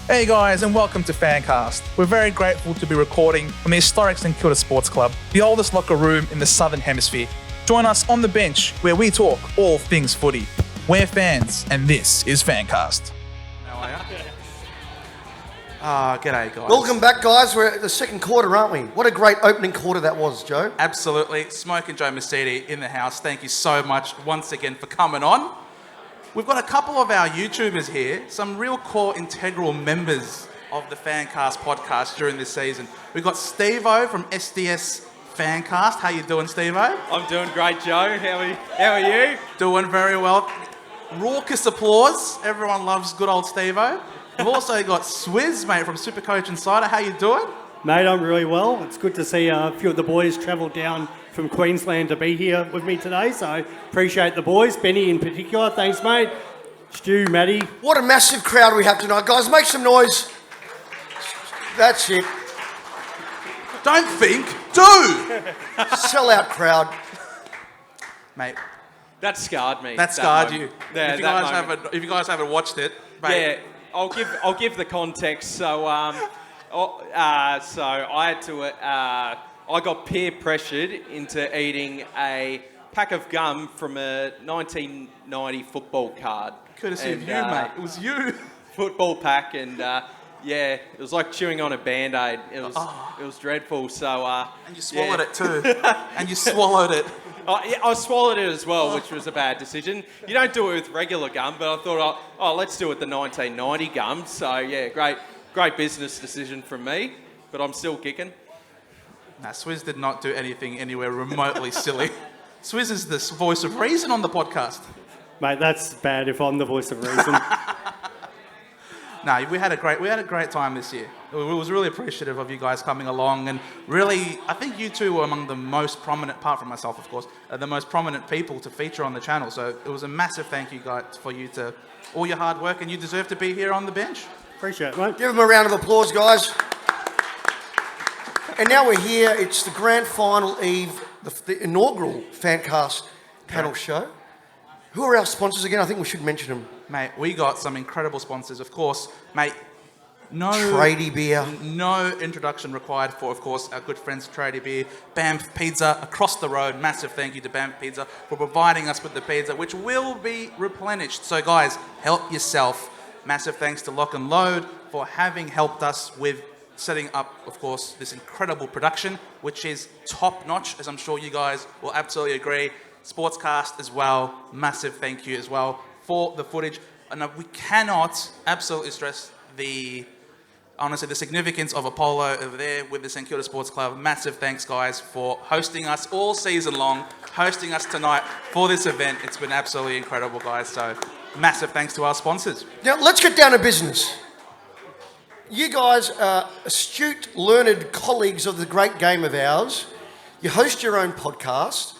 Hey guys, and welcome to FanCast. We're very grateful to be recording from the historic St Kilda Sports Club, the oldest locker room in the Southern Hemisphere. Join us on the bench where we talk all things footy. We're fans, and this is FanCast. How are you? G'day guys. Welcome back, guys. We're at the second quarter, aren't we? What a great opening quarter that was, Joe. Absolutely. Smoke and Joe Mercedes in the house. Thank you so much once again for coming on. We've got a couple of our YouTubers here, some real core integral members of the FanCast podcast during this season. We've got Steve-O from SDS FanCast. How you doing, Steve-O? I'm doing great, Joe. How are you? Doing very well. Raucous applause. Everyone loves good old Steve-O. We've also got Swizz, mate, from Supercoach Insider. How you doing? Mate, I'm really well. It's good to see a few of the boys travel down from Queensland to be here with me today, so appreciate the boys. Benny in particular, thanks, mate. Stu, Matty. What a massive crowd we have tonight, guys. Make some noise. That's it. Don't think, do! Sell-out crowd. Mate, That scarred me. that scarred moment. you. Yeah, if, you that guys if you guys haven't watched it, mate. Yeah, I'll give the context. So so I had to. I got peer pressured into eating a pack of gum from a 1990 football card. Courtesy of you, mate. It was you. Football pack, and yeah, it was like chewing on a Band-Aid. It was dreadful. So And you swallowed it too. And you swallowed it. Yeah, I swallowed it as well, which was a bad decision. You don't do it with regular gum, but I thought, let's do it the 1990 gum. So yeah, great business decision from me, but I'm still kicking. Nah, Swizz did not do anything anywhere remotely silly. Swizz is the voice of reason on the podcast. Mate, that's bad if I'm the voice of reason. No, we had a great time this year. We was really appreciative of you guys coming along, and really, I think you two were among the most prominent, apart from myself, of course, the most prominent people to feature on the channel. So it was a massive thank you, guys, for you to all your hard work, and you deserve to be here on the bench. Appreciate it, mate. Give them a round of applause, guys. And now we're here. It's the grand final eve, the inaugural FanCast panel show. Who are our sponsors again? I think we should mention them. Mate, we got some incredible sponsors, of course. Mate, no Tradie Beer. No introduction required for, of course, our good friends Tradie Beer, Banff Pizza across the road. Massive thank you to Banff Pizza for providing us with the pizza, which will be replenished. So, guys, help yourself. Massive thanks to Lock and Load for having helped us with setting up, of course, this incredible production, which is top-notch, as I'm sure you guys will absolutely agree. Sportscast as well, massive thank you as well for the footage. And we cannot absolutely stress the significance of Apollo over there with the St Kilda Sports Club. Massive thanks, guys, for hosting us all season long, hosting us tonight for this event. It's been absolutely incredible, guys. So massive thanks to our sponsors. Now, let's get down to business. You guys are astute, learned colleagues of the great game of ours. You host your own podcast.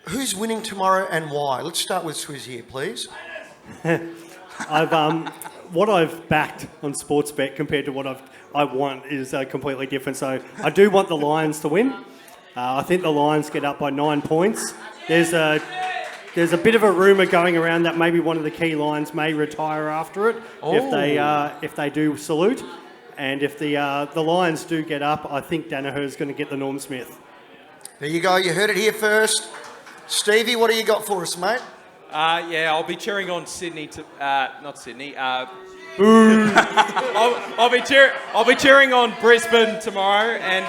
Who's winning tomorrow and why? Let's start with Swizz here, please. What I've backed on Sportsbet compared to what I want is completely different. So I do want the Lions to win. I think the Lions get up by 9 points. There's a bit of a rumour going around that maybe one of the key Lions may retire after it if they do salute. And if the Lions do get up, I think Danaher's going to get the Norm Smith. There you go. You heard it here first. Stevie, what do you got for us, mate? Yeah, I'll be cheering on Sydney not Sydney. I'll be cheering on Brisbane tomorrow, and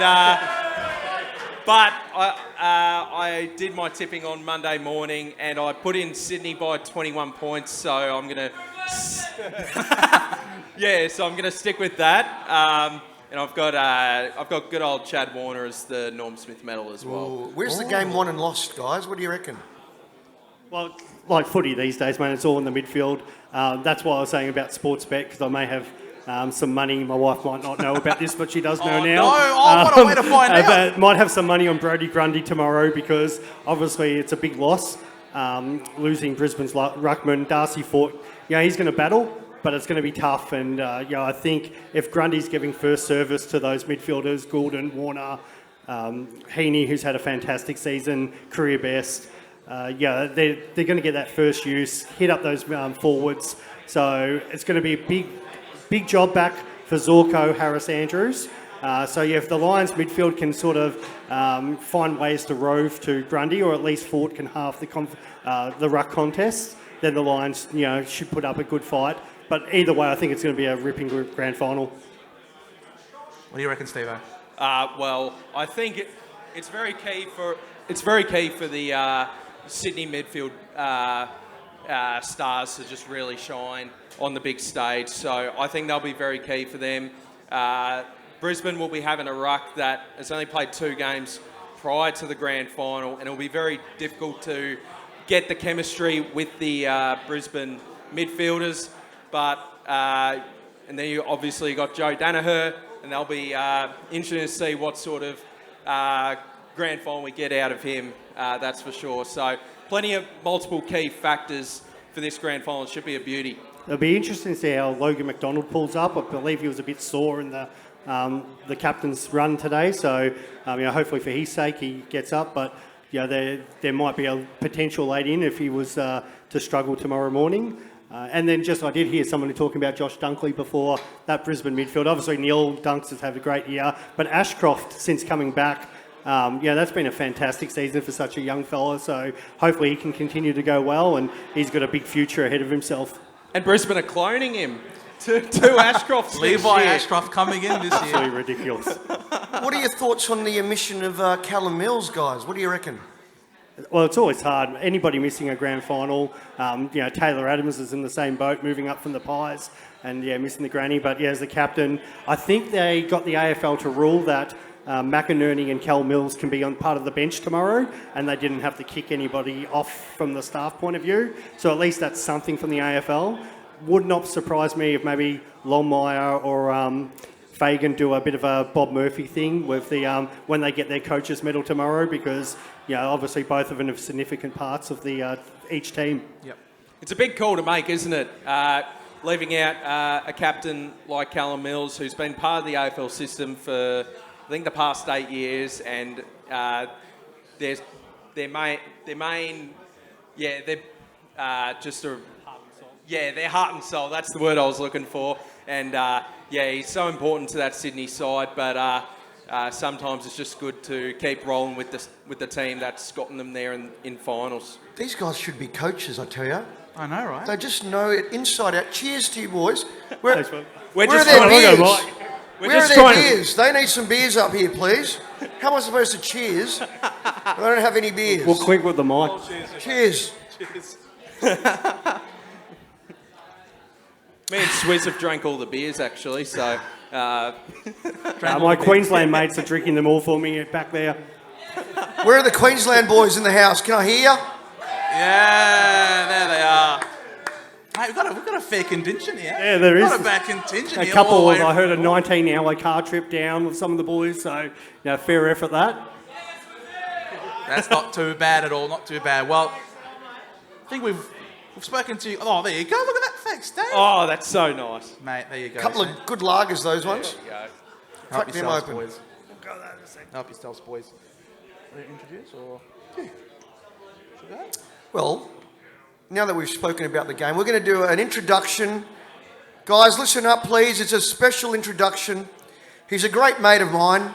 but I did my tipping on Monday morning, and I put in Sydney by 21 points. So I'm gonna stick with that. And I've got good old Chad Warner as the Norm Smith medal as well. Ooh, where's the game won and lost, guys? What do you reckon? Well, like footy these days, man, it's all in the midfield. That's why I was saying about Sportsbet, because I may have some money. My wife might not know about this, but she does know now. What a way to find out. Might have some money on Brodie Grundy tomorrow, because obviously it's a big loss. Losing Brisbane's ruckman, Darcy Fort, he's going to battle, but it's going to be tough. And I think if Grundy's giving first service to those midfielders, Goulden, Warner, Heaney, who's had a fantastic season, career best, they're going to get that first use, hit up those forwards. So it's going to be a big job back for Zorko, Harris, Andrews. So if the Lions midfield can sort of find ways to rove to Grundy, or at least Fort can half the ruck contest, then the Lions, should put up a good fight. But either way, I think it's going to be a ripping grand final. What do you reckon, Steve-O? Well, I think it's very key for the Sydney midfield stars to just really shine on the big stage. So I think they'll be very key for them. Brisbane will be having a ruck that has only played 2 games prior to the grand final, and it'll be very difficult to get the chemistry with the Brisbane midfielders. But and then you obviously got Joe Danaher, and they'll be interesting to see what sort of grand final we get out of him. That's for sure. So plenty of multiple key factors for this grand final. It should be a beauty. It'll be interesting to see how Logan McDonald pulls up. I believe he was a bit sore in the captain's run today, so hopefully for his sake he gets up. But there might be a potential late in if he was to struggle tomorrow morning. And then I did hear someone talking about Josh Dunkley before, that Brisbane midfield. Obviously Neil Dunks has had a great year, but Ashcroft, since coming back, that's been a fantastic season for such a young fella. So hopefully he can continue to go well, and he's got a big future ahead of himself. And Brisbane are cloning him to Ashcroft. Levi Ashcroft coming in this year. Absolutely ridiculous. What are your thoughts on the omission of Callum Mills, guys? What do you reckon? Well, it's always hard. Anybody missing a grand final, Taylor Adams is in the same boat, moving up from the Pies, and missing the granny. But as the captain, I think they got the AFL to rule that McInerney and Cal Mills can be on part of the bench tomorrow, and they didn't have to kick anybody off from the staff point of view. So at least that's something from the AFL. Would not surprise me if maybe Longmire or Fagan do a bit of a Bob Murphy thing with the when they get their coaches medal tomorrow, because obviously both of them are significant parts of the each team. Yep. It's a big call to make, isn't it? Leaving out a captain like Callum Mills, who's been part of the AFL system for I think the past 8 years, and they're heart and soul. That's the word I was looking for. And he's so important to that Sydney side. But sometimes it's just good to keep rolling with the team that's gotten them there in finals. These guys should be coaches, I tell you. I know, right? They just know it inside out. Cheers to you, boys. We're where just are their trying to beers? Where are their beers? They need some beers up here, please. How am I supposed to cheers? I don't have any beers. Well, quick with the mic. Cheers. Cheers. Me and Swizz have drank all the beers, actually, so... my Queensland mates are drinking them all for me back there. Where are the Queensland boys in the house? Can I hear you? Yeah, there they are. Hey, we've got a fair contingent here. Yeah, there is. Not a bad contingent A here. couple of, I heard a 19-hour car trip down with some of the boys, so fair effort that. That's not too bad at all, not too bad. Well, I think we've spoken to you. Oh, there you go. Look at that. Thanks, Dave. Oh, that's so nice. Mate, there you go. A couple of good lagers, those ones. There you go. Help Crack them yourselves, open. boys. Help yourselves, boys. Want to introduce or? Yeah. Should we go? Well, now that we've spoken about the game, we're going to do an introduction. Guys, listen up, please. It's a special introduction. He's a great mate of mine.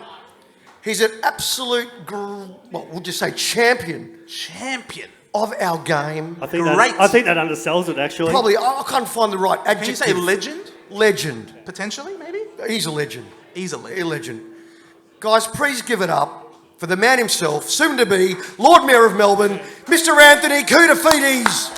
He's an absolute, we'll just say champion of our game. I think that undersells it, actually. Probably, I can't find the right adjective. Can you say legend? Legend. Potentially, maybe? He's a legend. He's a legend. A legend. Guys, please give it up for the man himself, soon to be Lord Mayor of Melbourne, Mr. Anthony Koutoufides.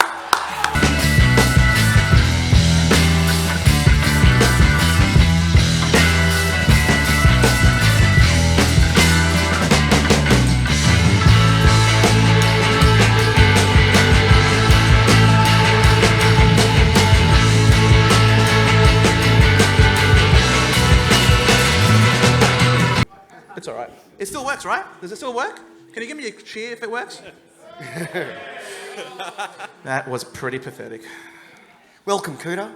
It's all right. It still works, right? Does it still work? Can you give me a cheer if it works? That was pretty pathetic. Welcome, Kouta.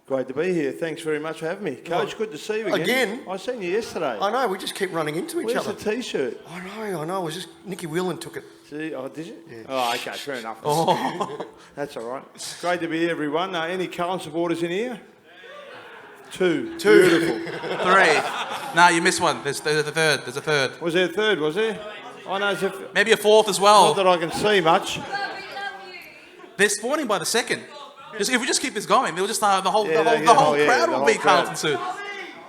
Great to be here. Thanks very much for having me. Coach, good to see you again. Again? I seen you yesterday. I know, we just keep running into each Where's other. the T-shirt? I know. It was just Nicky Whelan took it. See, oh, did you? Yeah. Oh, okay, fair enough. Oh. That's all right. Great to be here, everyone. Any Carlton supporters in here? 2. Two. Beautiful. 3. No, you missed one. There's a third. There's a third. Was there a third, was there? I know, it's Maybe a fourth as not well. that I can see much. They're spawning by the second. If we just keep this going, they'll just the whole Yeah, the whole yeah, crowd the will whole be crowd. Carlton too.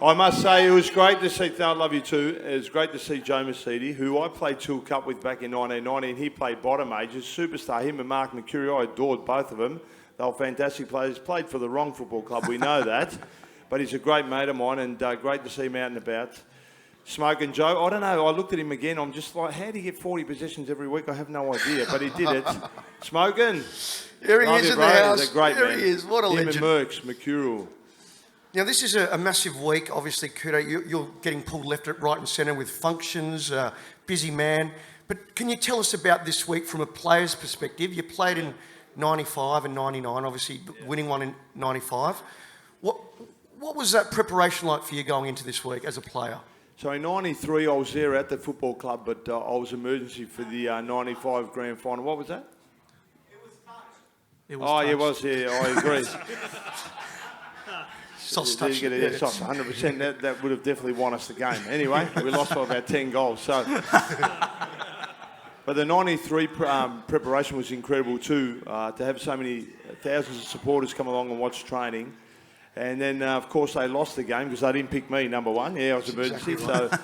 I must say, it was great to see, I love you too, it was great to see Joe Charbine, who I played Chill Cup with back in 1990, and he played bottom ages, superstar, him and Mark Mercury, I adored both of them. They were fantastic players, played for the wrong football club, we know that, but he's a great mate of mine, and great to see him out and about. Smoking Joe, I don't know, I looked at him again, I'm just like, how do you get 40 possessions every week? I have no idea, but he did it. Smoking. There he Love is you, in bro. the house. He's a great There man. he is. What a him legend. and Merckx, Mercurial. Now, this is a massive week, obviously, Kouta. You're getting pulled left, right and centre with functions, busy man. But can you tell us about this week from a player's perspective? You played in 95 and 99, obviously winning one in 95. What was that preparation like for you going into this week as a player? So in 93, I was there at the football club, but I was emergency for the 95 grand final. What was that? It Oh, yeah, it was, yeah, I agree. Sauce Did touch. you get it? Yeah, sauce, 100%. That would have definitely won us the game. Anyway, we lost by about 10 goals. So, but the 93 preparation was incredible too, to have so many thousands of supporters come along and watch training. And then, of course, they lost the game because they didn't pick me, number one. Yeah, I was emergency. Exactly right.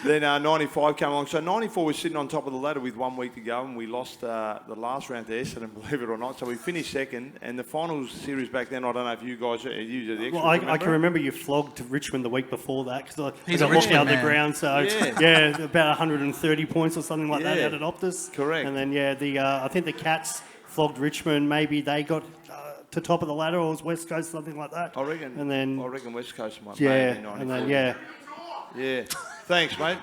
So then 95 came along. So 94 was sitting on top of the ladder with 1 week to go, and we lost the last round to Essendon, believe it or not. So we finished second, and the finals series back then, I don't know if you guys, you did the extra. Well, I can remember you flogged Richmond the week before that because I He's got a knocked Richmond out of the man. ground. So Yeah. about 130 points or something like that Yeah. out at Optus. Correct. And then I think the Cats flogged Richmond. Maybe they got to top of the ladder, or it was West Coast, something like that. I reckon. And then I reckon West Coast might. yeah, maybe and then 94. Yeah. Thanks, mate.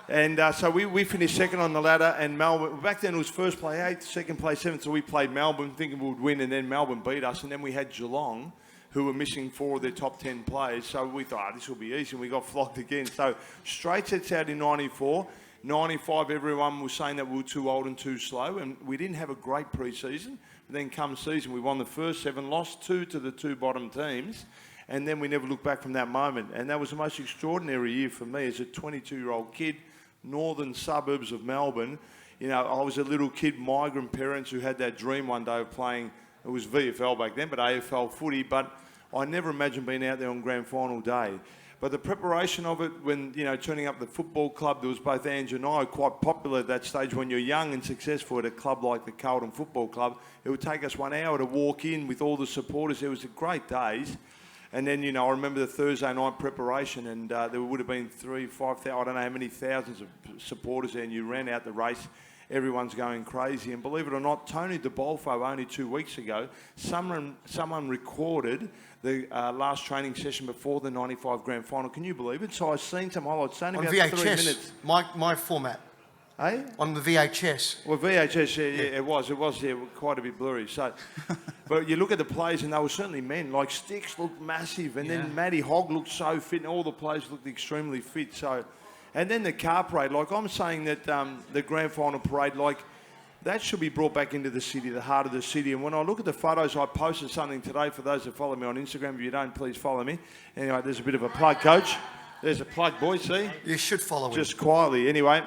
And so we finished second on the ladder, and Melbourne, back then it was first play 8th, second play 7th, so we played Melbourne thinking we would win, and then Melbourne beat us, and then we had Geelong, who were missing 4 of their top 10 players, so we thought, this will be easy, and we got flogged again. So straight sets out in 94. 95, everyone was saying that we were too old and too slow, and we didn't have a great pre-season. But then come season, we won the first 7, lost 2 to the 2 bottom teams, and then we never looked back from that moment. And that was the most extraordinary year for me as a 22-year-old kid, northern suburbs of Melbourne. You know, I was a little kid, migrant parents who had that dream one day of playing, it was VFL back then, but AFL footy, but I never imagined being out there on grand final day. But the preparation of it, when, you know, turning up the football club, there was both Ange and I, quite popular at that stage when you're young and successful at a club like the Carlton Football Club. It would take us 1 hour to walk in with all the supporters. It was great days. And then, you know, I remember the Thursday night preparation, and there would have been 3,000, 5,000, I don't know how many thousands of supporters there, and you ran out the race. Everyone's going crazy. And believe it or not, Tony DeBolfo only 2 weeks ago, someone recorded the last training session before the 95 grand final. Can you believe it? So I've seen some highlights. It's only On about 3 VHS, minutes. my format. Eh? On the VHS. Well, VHS, yeah, it was quite a bit blurry. So, but you look at the players, and they were certainly men. Like Sticks looked massive, and then Matty Hogg looked so fit, and all the players looked extremely fit. So, and then the car parade. Like I'm saying that the grand final parade, like that should be brought back into the city, the heart of the city. And when I look at the photos, I posted something today for those that follow me on Instagram. If you don't, please follow me. Anyway, there's a bit of a plug, Coach. There's a plug, boy. See? You should follow him. Just quietly. Anyway.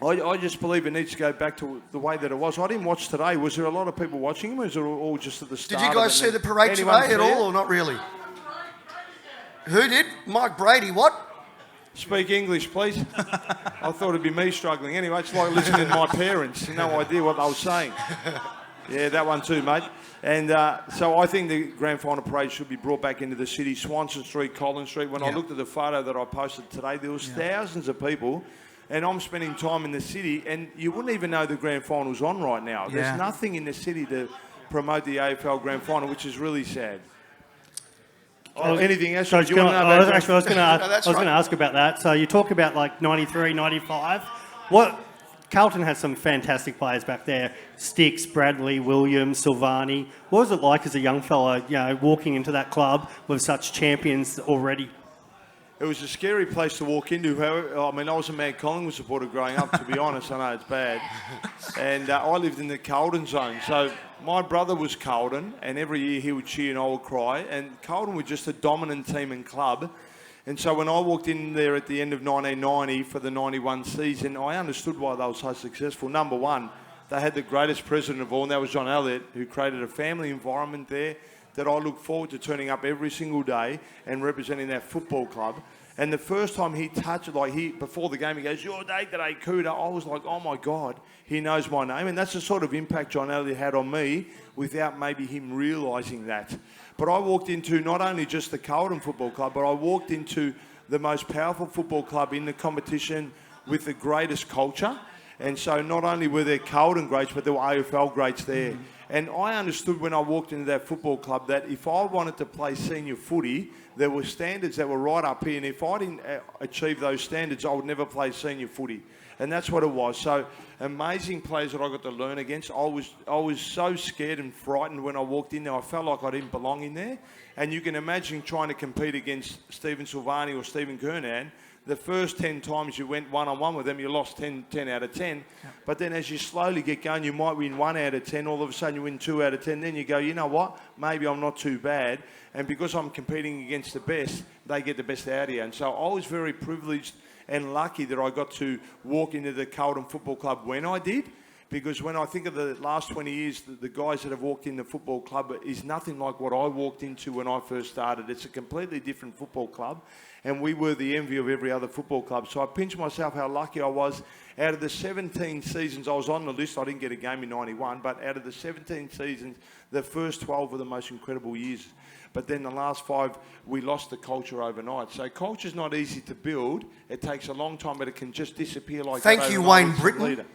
I just believe it needs to go back to the way that it was. I didn't watch today. Was there a lot of people watching him, or was it all just at the start? Did you guys see the parade today at all, or not really? Who did? Mike Brady, what? Speak English, please. I thought it'd be me struggling. Anyway, it's like listening to my parents. No idea what they were saying. Yeah, that one too, mate. And so I think the grand final parade should be brought back into the city. Swanson Street, Collins Street. When I looked at the photo that I posted today, there was thousands of people. And I'm spending time in the city, and you wouldn't even know the grand final's on right now. Yeah. There's nothing in the city to promote the AFL grand final, which is really sad. Anything else? Coach, Do you want to know about I was going that's to right. ask about that. So you talk about like 93, 95. Carlton has some fantastic players back there. Sticks, Bradley, Williams, Silvani. What was it like as a young fella, you know, walking into that club with such champions already? It was a scary place to walk into. However, I mean, I was a mad Collingwood supporter growing up, to be honest. I know it's bad. And I lived in the Carlton zone. So my brother was Carlton, and every year he would cheer and I would cry. And Carlton were just a dominant team and club. And so when I walked in there at the end of 1990 for the 91 season, I understood why they were so successful. Number one, they had the greatest president of all, and that was John Elliott, who created a family environment there that I look forward to turning up every single day and representing that football club. And the first time he touched it, before the game, he goes, "Your day today, Kouta." I was like, oh my God, he knows my name. And that's the sort of impact John Elliott had on me without maybe him realising that. But I walked into not only just the Carlton Football Club, but I walked into the most powerful football club in the competition with the greatest culture. And so not only were there Carlton greats, but there were AFL greats there. And I understood when I walked into that football club that if I wanted to play senior footy, there were standards that were right up here. And if I didn't achieve those standards, I would never play senior footy. And that's what it was. So amazing players that I got to learn against. I was so scared and frightened when I walked in there. I felt like I didn't belong in there. And you can imagine trying to compete against Stephen Silvani or Stephen Kernan. The first 10 times you went one-on-one with them, you lost 10 out of 10. Yep. But then as you slowly get going, you might win 1 out of 10. All of a sudden you win 2 out of 10. Then you go, you know what? Maybe I'm not too bad. And because I'm competing against the best, they get the best out of you. And so I was very privileged and lucky that I got to walk into the Carlton Football Club when I did. Because when I think of the last 20 years, the guys that have walked in the football club is nothing like what I walked into when I first started. It's a completely different football club. And we were the envy of every other football club. So I pinch myself how lucky I was. Out of the 17 seasons, I was on the list. I didn't get a game in 91, but out of the 17 seasons, the first 12 were the most incredible years. But then the last 5, we lost the culture overnight. So culture's not easy to build. It takes a long time, but it can just disappear like that. Thank you, Wayne Britton.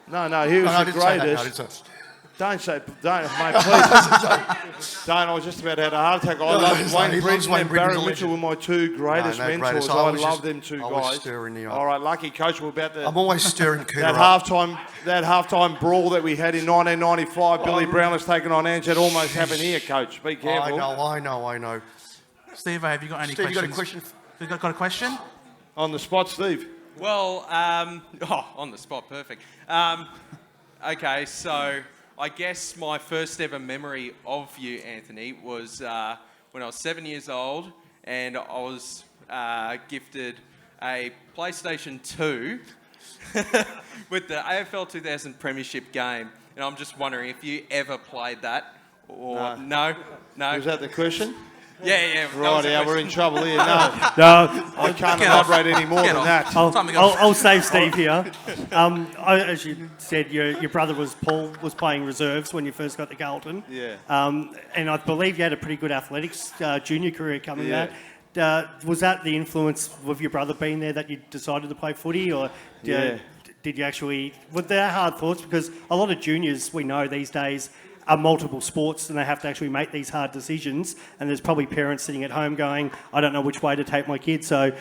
No, he was the greatest. Don't, mate, please. Don't. I was just about to have a heart attack. I love Wayne Britton and Barry Mitchell were my 2 greatest mentors. I love them 2 guys. All right, lucky coach. We're about to. I'm always stirring Kouta that halftime brawl that we had in 1995. Billy Brown was taken on Ange. That almost happened here, coach. Be careful. I know. Steve, have you got any questions? You got a question? You got a question? On the spot, Steve. Well, on the spot, perfect. Okay, so I guess my first ever memory of you, Anthony, was when I was 7 years old and I was gifted a PlayStation 2 with the AFL 2000 Premiership game. And I'm just wondering if you ever played that or no? Was that the question? Yeah. Right, we're in trouble here. No, I can't elaborate any more than that. I'll save Steve here. As you said, your brother Paul was playing reserves when you first got to Carlton. Yeah. And I believe you had a pretty good athletics junior career coming out. Was that the influence of your brother being there that you decided to play footy, or did you actually? Were there hard thoughts? Because a lot of juniors we know these days are multiple sports and they have to actually make these hard decisions, and there's probably parents sitting at home going, I don't know which way to take my kid. So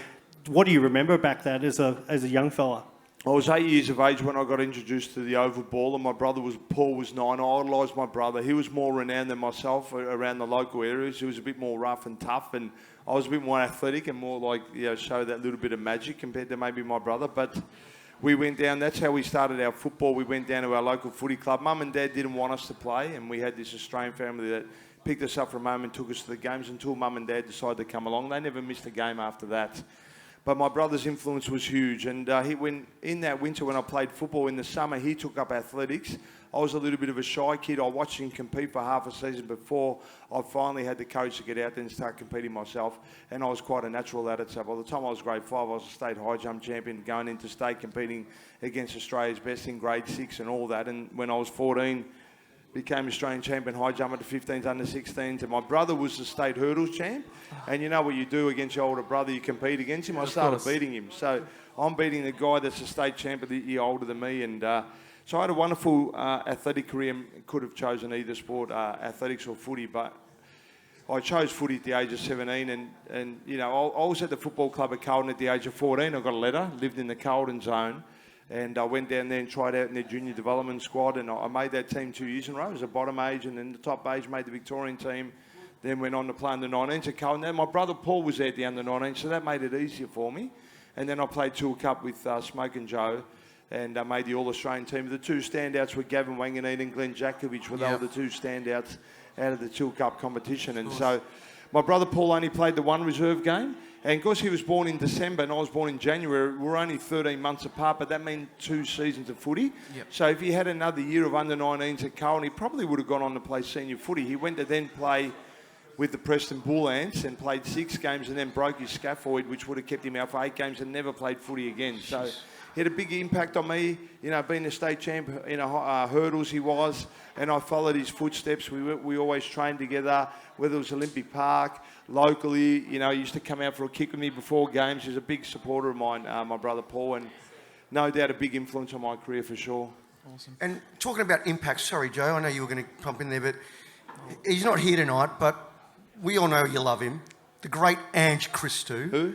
what do you remember back then as a young fella? I was 8 years of age when I got introduced to the oval ball, and my brother Paul was 9. I idolised my brother. He was more renowned than myself around the local areas. He was a bit more rough and tough, and I was a bit more athletic and more like, show that little bit of magic compared to maybe my brother. But we went down, that's how we started our football. We went down to our local footy club. Mum and Dad didn't want us to play, and we had this Australian family that picked us up from home and took us to the games until Mum and Dad decided to come along. They never missed a game after that. But my brother's influence was huge, and in that winter when I played football in the summer, he took up athletics. I was a little bit of a shy kid. I watched him compete for half a season before I finally had the courage to get out there and start competing myself, and I was quite a natural at it. So by the time I was grade 5, I was a state high jump champion, going into state competing against Australia's best in grade 6 and all that. And when I was 14, became Australian champion high jumper to 15s, under 16s, and my brother was the state hurdles champ. And you know what you do against your older brother, you compete against him. I started beating him. So I'm beating the guy that's a state champ a year older than me, and so I had a wonderful athletic career. Could have chosen either sport, athletics or footy, but I chose footy at the age of 17, and I was at the football club at Carlton at the age of 14. I got a letter, lived in the Carlton zone, and I went down there and tried out in their junior development squad, and I made that team 2 years in a row. It was a bottom age, and then the top age made the Victorian team then went on to play under 19s at Carlton. Then my brother Paul was there at the under 19s, so that made it easier for me. And then I played Tour Cup with Smoke and Joe, and made the All-Australian team. The two standouts were Gavin Wanganeen and Glenn Jakovich, they were the two standouts out of the Tour Cup competition. And so my brother Paul only played the one reserve game, and because he was born in December and I was born in January, we're only 13 months apart, but that meant 2 seasons of footy. So if he had another year of under 19s at Carlton, he probably would have gone on to play senior footy. He went to then play with the Preston Bull Ants and played 6 games and then broke his scaphoid, which would have kept him out for 8 games and never played footy again. So he had a big impact on me, being a state champ in hurdles he was, and I followed his footsteps. We always trained together, whether it was Olympic Park, locally. He used to come out for a kick with me before games. He's a big supporter of mine, my brother Paul, and no doubt a big influence on my career for sure. Awesome. And talking about impact, sorry Joe, I know you were going to pump in there, but he's not here tonight, but we all know you love him. The great Ange Christou. Who?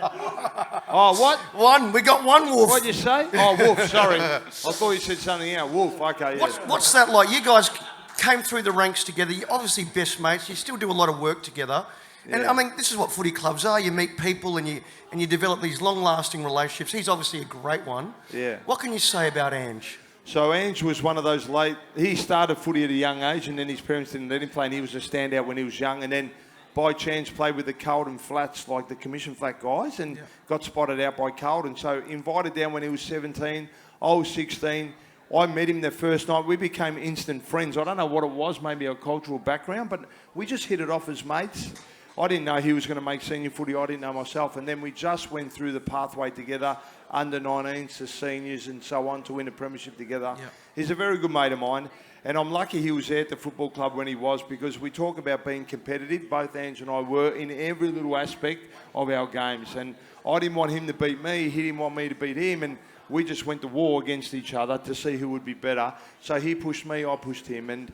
Oh, what? We got one Wolf. What'd you say? Oh, Wolf, sorry. I thought you said something else. Wolf, okay, yeah. What's that like? You guys came through the ranks together. You're obviously best mates. You still do a lot of work together. And I mean, this is what footy clubs are. You meet people and you develop these long-lasting relationships. He's obviously a great one. Yeah. What can you say about Ange? So Ange was one of those he started footy at a young age, and then his parents didn't let him play, and he was a standout when he was young, and then by chance played with the Carlton Flats, like the Commission Flat guys, and got spotted out by Carlton. So invited down when he was 17, I was 16. I met him the first night. We became instant friends. I don't know what it was, maybe a cultural background, but we just hit it off as mates. I didn't know he was going to make senior footy. I didn't know myself. And then we just went through the pathway together, under 19s to seniors and so on, to win a premiership together. Yep. He's a very good mate of mine. And I'm lucky he was there at the football club when he was, because we talk about being competitive. Both Ange and I were in every little aspect of our games. And I didn't want him to beat me. He didn't want me to beat him. And we just went to war against each other to see who would be better. So he pushed me, I pushed him. And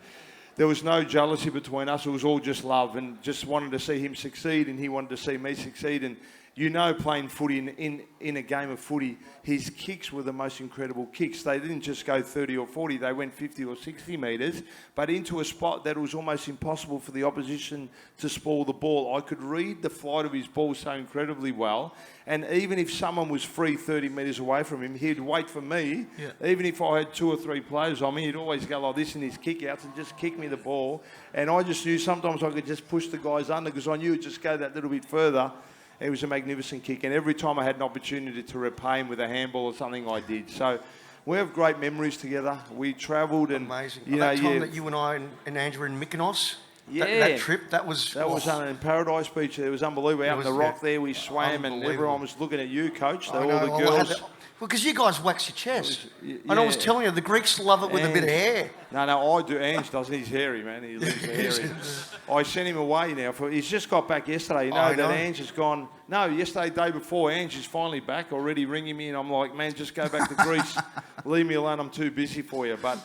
there was no jealousy between us. It was all just love, and just wanted to see him succeed, and he wanted to see me succeed. And playing footy in a game of footy, his kicks were the most incredible kicks. They didn't just go 30 or 40, they went 50 or 60 metres, but into a spot that was almost impossible for the opposition to spoil the ball. I could read the flight of his ball so incredibly well, and even if someone was free 30 metres away from him, he'd wait for me. Yeah. Even if I had 2 or 3 players on me, he'd always go like this in his kick-outs and just kick me the ball. And I just knew sometimes I could just push the guys under, because I knew it'd just go that little bit further. It was a magnificent kick, and every time I had an opportunity to repay him with a handball or something, I did. So we have great memories together. We travelled and... Amazing. That time that you and I and Ange were in Mykonos, that trip, that was in Paradise Beach. It was unbelievable. Out on the rock there, we swam, and everyone was looking at you, Coach. All the girls... Well, because you guys wax your chest. And I was telling you, the Greeks love it with a bit of hair. No, I do. Ange doesn't. He's hairy, man. He lives hairy. I sent him away now. He's just got back yesterday. That Ange has gone... No, yesterday, day before, Ange is finally back, already ringing me, and I'm like, man, just go back to Greece. Leave me alone. I'm too busy for you. But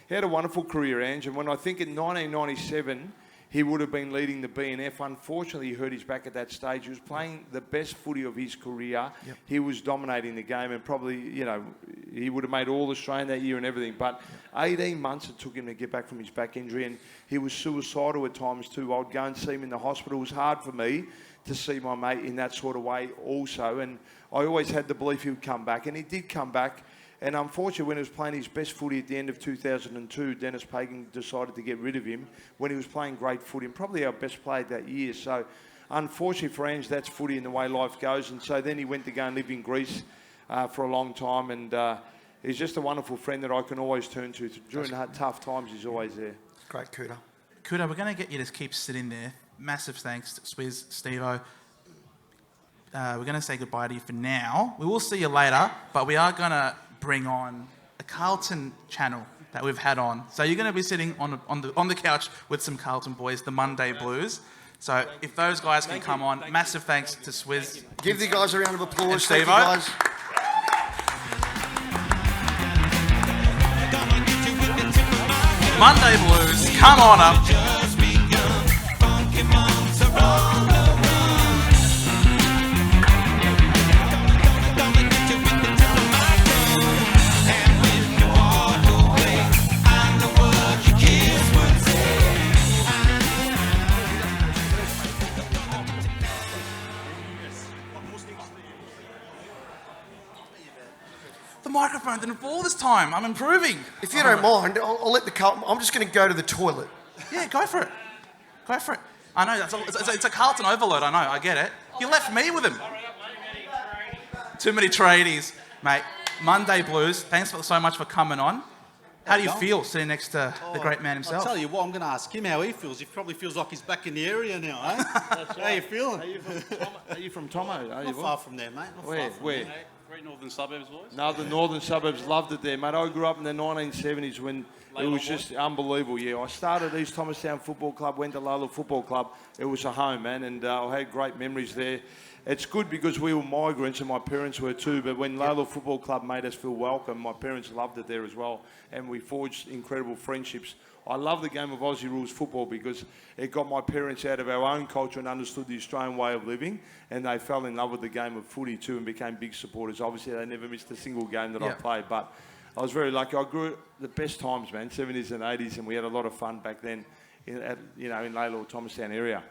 he had a wonderful career, Ange. And when I think in 1997... he would have been leading the BNF. Unfortunately, he hurt his back at that stage. He was playing the best footy of his career. Yep. He was dominating the game, and probably, he would have made All-Australian that year and everything. But 18 months it took him to get back from his back injury, and he was suicidal at times too. I would go and see him in the hospital. It was hard for me to see my mate in that sort of way also, and I always had the belief he would come back, and he did come back. And unfortunately, when he was playing his best footy at the end of 2002, Dennis Pagan decided to get rid of him when he was playing great footy, and probably our best player that year. So unfortunately for Ange, that's footy and the way life goes. And so then he went to go and live in Greece for a long time. And he's just a wonderful friend that I can always turn to. During tough times, he's always there. Great, Kouta. Kouta, we're going to get you to keep sitting there. Massive thanks to Swizz, Steve-O. We're going to say goodbye to you for now. We will see you later, but we are going to bring on a Carlton channel that we've had on. So you're going to be sitting on the couch with some Carlton boys, the Monday Blues. So if those guys can come on, massive thanks to Swizz. Give the guys a round of applause. Thank you, guys. Monday Blues, come on up. microphone didn't fall this time. I'm improving. If you don't mind, I'll let the Carlton... I'm just going to go to the toilet. Yeah, go for it. Go for it. I know, it's a Carlton overload, I know, I get it. You left me with him. Too many tradies. Mate, Monday Blues, thanks so much for coming on. How do you feel sitting next to the great man himself? I'll tell you what, I'm going to ask him how he feels. He probably feels like he's back in the area now, eh? How you feeling? Are you from Tomo? Not far from there, mate. Not far from Where? there. Great northern suburbs, boys. No, the northern suburbs loved it there, mate. I grew up in the 1970s when it was just unbelievable. Yeah, I started East Thomastown Football Club, went to Lola Football Club. It was a home, man, and I had great memories there. It's good because we were migrants and my parents were too, but when Lola Football Club made us feel welcome, my parents loved it there as well, and we forged incredible friendships. I love the game of Aussie rules football because it got my parents out of our own culture and understood the Australian way of living, and they fell in love with the game of footy too and became big supporters. Obviously, they never missed a single game that I played, but I was very lucky. I grew up the best times, man, 70s and 80s, and we had a lot of fun back then in Lola or Thomastown area.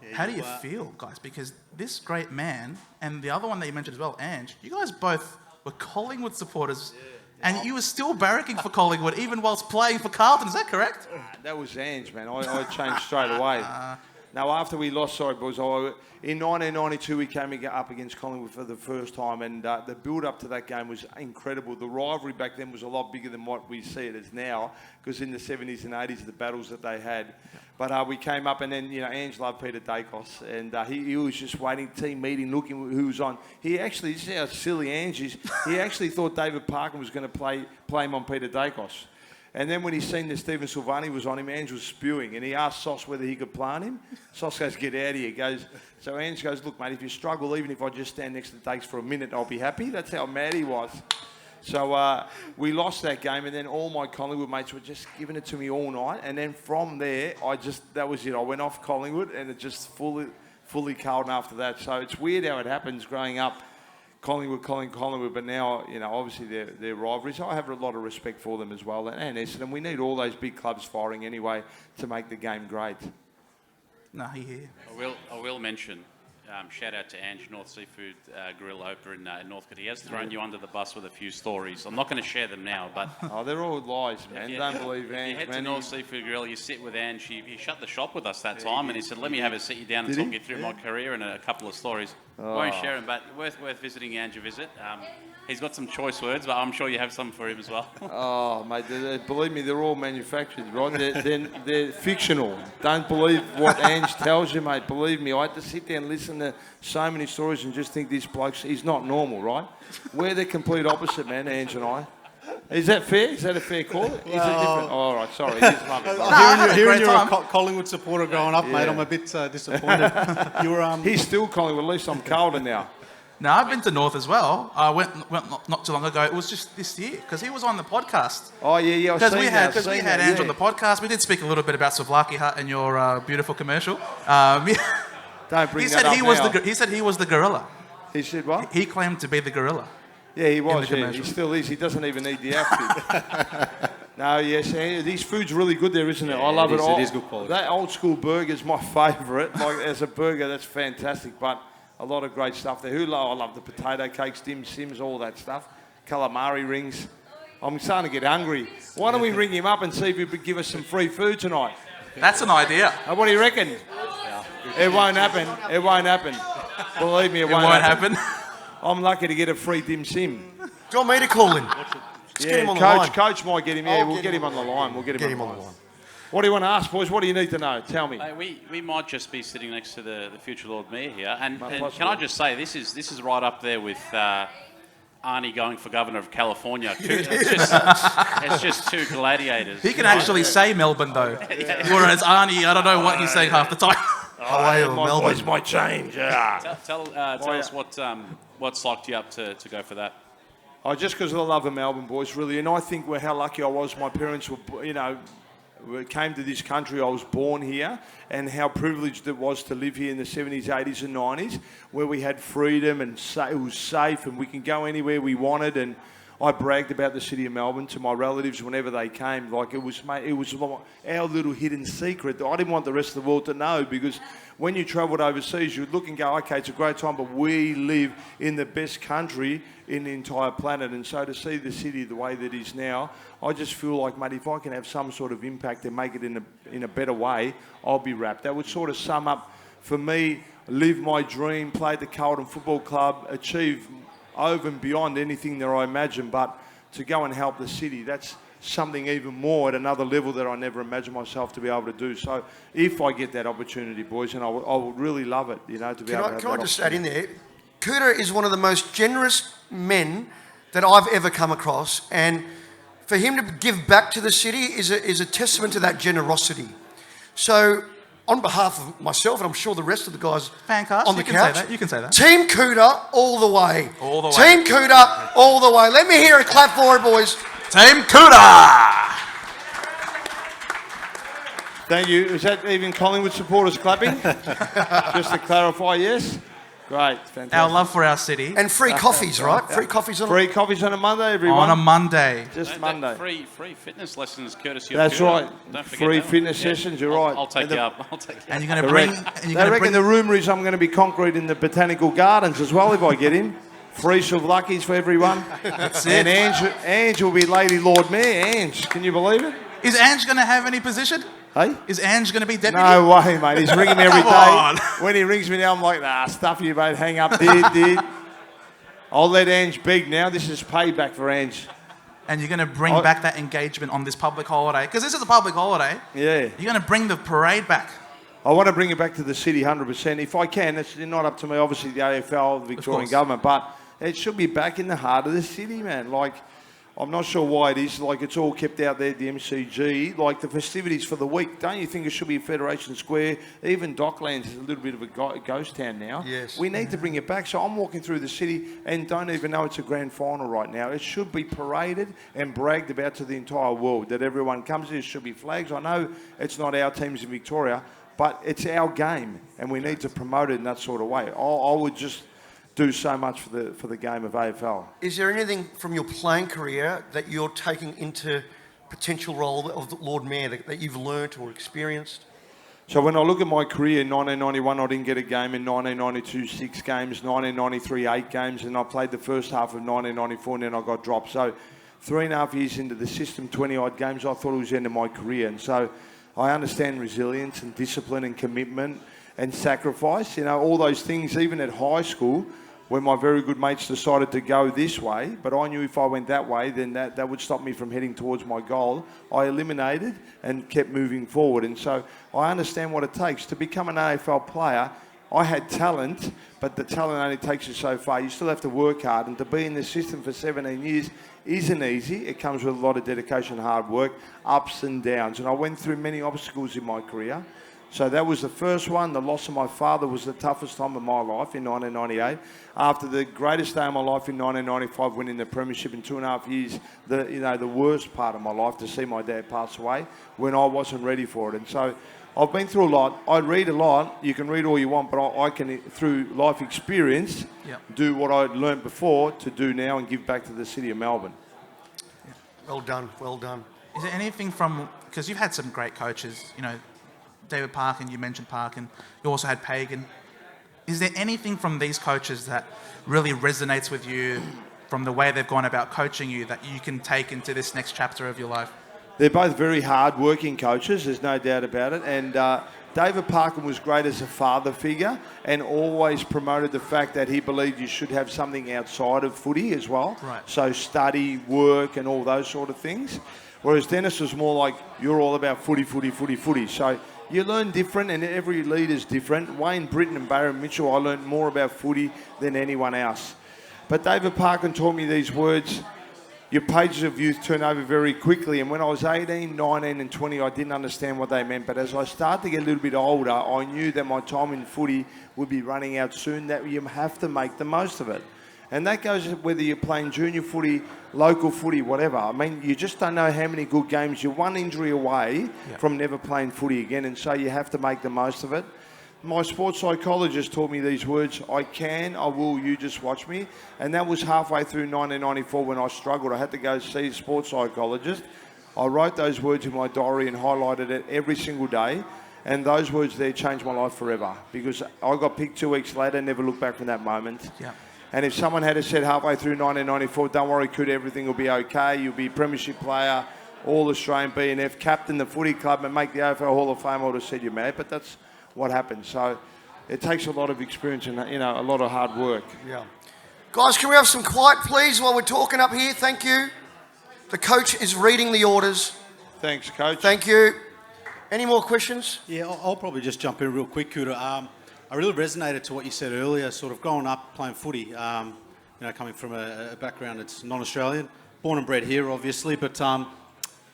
Yeah, How do you feel, guys? Because this great man and the other one that you mentioned as well, Ange, you guys both were Collingwood supporters, and you were still barracking for Collingwood even whilst playing for Carlton. Is that correct? That was Ange, man. I changed straight away. Now, after we lost, sorry, boys, in 1992 we came up against Collingwood for the first time, and the build-up to that game was incredible. The rivalry back then was a lot bigger than what we see it as now, because in the 70s and 80s, the battles that they had. But we came up, and then, Ange loved Peter Dacos, and he was just waiting, team meeting, looking who was on. He actually, this is how silly Ange is, he actually thought David Parkin was going to play him on Peter Dacos. And then when he seen that Stephen Silvani was on him, Ange was spewing, and he asked Sauce whether he could play on him. Sauce goes, get out of here. So Ange goes, look, mate, if you struggle, even if I just stand next to Dakes for a minute, I'll be happy. That's how mad he was. So we lost that game, and then all my Collingwood mates were just giving it to me all night. And then from there, that was it. I went off Collingwood, and it just fully Carlton after that. So it's weird how it happens growing up. Collingwood, but now, obviously they're rivalries. I have a lot of respect for them as well, and Essendon. We need all those big clubs firing anyway to make the game great. No, he here. I will mention, shout out to Ange, North Seafood Grill over in Northcote. He has thrown you under the bus with a few stories. I'm not going to share them now, but... Oh, they're all lies, man. Don't believe Ange, you head man. to North Seafood Grill, you sit with Ange. He shut the shop with us that time, and he said, let me have a sit you down and talk you through my career and a couple of stories. Won't share them, but worth visiting Ange a visit. He's got some choice words, but I'm sure you have some for him as well. Oh, mate, believe me, they're all manufactured, right? They're fictional. Don't believe what Ange tells you, mate. Believe me, I had to sit there and listen to so many stories and just think this bloke's, he's not normal, right? We're the complete opposite, man, Ange and I. Is that fair? Is that a fair call? Is it different? Oh, all right, sorry. He's lovely. Hearing you're a Collingwood supporter growing up, mate, I'm a bit disappointed. He's still Collingwood, at least I'm Carlton now. No, I've been to North as well. I went not too long ago. It was just this year because he was on the podcast. Oh yeah, Because we had Ange on the podcast. We did speak a little bit about Souvlaki Hut and your beautiful commercial. Don't bring he that said up he now. he said he was the gorilla. He said what? He claimed to be the gorilla. Yeah, he was. the Yeah, commercial. he still is. He doesn't even need the outfit. No, yes, these food's really good there, isn't it? I love it. It is good quality. That old school burger is my favourite. Like as a burger, that's fantastic. But a lot of great stuff there. I love the potato cakes, dim sims, all that stuff. Calamari rings. I'm starting to get hungry. Why don't we ring him up and see if he could give us some free food tonight? That's an idea. What do you reckon? It won't happen. It won't happen. Believe me, it won't happen. I'm lucky to get a free dim sim. Do you want me to call him? Get him on the line. Coach might get him. Yeah, we'll get him on the line. We'll get him on the line. What do you want to ask, boys? What do you need to know? Tell me. We might just be sitting next to the future Lord Mayor here, and can I just say this is right up there with Arnie going for governor of California. It's just two gladiators. He can actually say Melbourne though, whereas Arnie, I don't know what he's saying half the time. My voice might change. Tell us what's psyched you up to go for that. Oh, just because of the love of Melbourne, boys, really. And I think how lucky I was. My parents were, came to this country. I was born here, and how privileged it was to live here in the 70s, 80s and 90s, where we had freedom and it was safe and we can go anywhere we wanted. And I bragged about the city of Melbourne to my relatives whenever they came. Like it was our little hidden secret that I didn't want the rest of the world to know, because when you travelled overseas, you'd look and go, okay, it's a great time, but we live in the best country in the entire planet. And so to see the city the way that it is now, I just feel like, mate, if I can have some sort of impact and make it in a better way, I'll be wrapped. That would sort of sum up for me, live my dream, play at the Carlton Football Club, achieve over and beyond anything that I imagine, but to go and help the city, that's something even more at another level that I never imagined myself to be able to do. So if I get that opportunity, boys, and I would really love it, you know, to be able to have Can I that just add in there, Kouta is one of the most generous men that I've ever come across, and for him to give back to the city is a testament to that generosity. So on behalf of myself, and I'm sure the rest of the guys FanCast, on the couch, you can say that. Team Kouta all the way. All the way. Team Kouta all the way. Let me hear a clap for it, boys. Team Kouta! Thank you. Is that even Collingwood supporters clapping? Just to clarify, yes? Great, fantastic. Our love for our city. And free coffees, right? Free coffees on Free coffees on a Monday, everyone. On a Monday. Just That Monday. free fitness lessons courtesy of That's Kouta. right. Don't forget Free that one. fitness sessions, you're right. I'll take And the- you up. I'll take you And up. you're going to They bring... reckon, And you're they going to reckon bring the rumour is I'm going to be concrete in the botanical gardens as well if I get in. Free luckies for everyone. That's And it. Ange will be Lady Lord Mayor. Ange, can you believe it? Is Ange going to have any position? Hey? Is Ange going to be deputy? No way, mate. He's ringing me every Come day. on. When he rings me now, I'm like, nah, stuff you, mate. Hang up. Did. I'll let Ange beg now. This is payback for Ange. And you're going to bring back that engagement on this public holiday. Because this is a public holiday. Yeah. You're going to bring the parade back. I want to bring it back to the city 100%. If I can, it's not up to me, obviously, the AFL, the Victorian course. government, but it should be back in the heart of the city, man. Like, I'm not sure why it is. Like, it's all kept out there at the MCG. Like, the festivities for the week, don't you think it should be Federation Square? Even Docklands is a little bit of a ghost town now. Yes. We need to bring it back. So I'm walking through the city and don't even know it's a grand final right now. It should be paraded and bragged about to the entire world, that everyone comes here. It should be flags. I know it's not our teams in Victoria, but it's our game, and we need to promote it in that sort of way. I would just do so much for the game of AFL. Is there anything from your playing career that you're taking into potential role of the Lord Mayor that you've learnt or experienced? So when I look at my career, in 1991 I didn't get a game, in 1992 6 games, 1993 8 games, and I played the first half of 1994 and then I got dropped. So 3.5 years into the system, 20 odd games, I thought it was the end of my career. And so I understand resilience and discipline and commitment and sacrifice, you know, all those things, even at high school, when my very good mates decided to go this way, but I knew if I went that way, then that would stop me from heading towards my goal. I eliminated and kept moving forward. And so I understand what it takes. To become an AFL player, I had talent, but the talent only takes you so far. You still have to work hard, and to be in the system for 17 years isn't easy. It comes with a lot of dedication, hard work, ups and downs. And I went through many obstacles in my career. So that was the first one. The loss of my father was the toughest time of my life in 1998. After the greatest day of my life in 1995, winning the Premiership in 2.5 years, the worst part of my life, to see my dad pass away when I wasn't ready for it. And so I've been through a lot. I read a lot. You can read all you want, but I can, through life experience, do what I learned before to do now and give back to the city of Melbourne. Well done, well done. Is there anything from... Because you've had some great coaches, you know, David Parkin, you mentioned Parkin. You also had Pagan. Is there anything from these coaches that really resonates with you from the way they've gone about coaching you that you can take into this next chapter of your life? They're both very hard-working coaches, there's no doubt about it. And David Parkin was great as a father figure and always promoted the fact that he believed you should have something outside of footy as well. Right. So study, work and all those sort of things. Whereas Dennis was more like, you're all about footy, footy, footy, footy. So you learn different and every leader's different. Wayne Britton and Barron Mitchell, I learned more about footy than anyone else. But David Parkin taught me these words: your pages of youth turn over very quickly. And when I was 18, 19 and 20, I didn't understand what they meant. But as I started to get a little bit older, I knew that my time in footy would be running out soon, that you have to make the most of it. And that goes whether you're playing junior footy, local footy, whatever. I mean, you just don't know how many good games. You're one injury away from never playing footy again, and so you have to make the most of it. my sports psychologist taught me these words: I can, I will, you just watch me. And that was halfway through 1994 when I struggled. I had to go see a sports psychologist. I wrote those words in my diary and highlighted it every single day. And those words there changed my life forever, because I got picked 2 weeks later, never looked back from that moment. Yeah. And if someone had said halfway through 1994, don't worry, Kouta, everything will be okay. You'll be a Premiership player, All-Australian B&F, captain the footy club and make the AFL Hall of Famer, I would have said you're mad. But that's what happened. So it takes a lot of experience and, a lot of hard work. Yeah. Guys, can we have some quiet, please, while we're talking up here? Thank you. The coach is reading the orders. Thanks, Coach. Thank you. Any more questions? Yeah, I'll probably just jump in real quick, Kouta. I really resonated to what you said earlier, sort of growing up playing footy, coming from a background that's non-Australian, born and bred here, obviously, but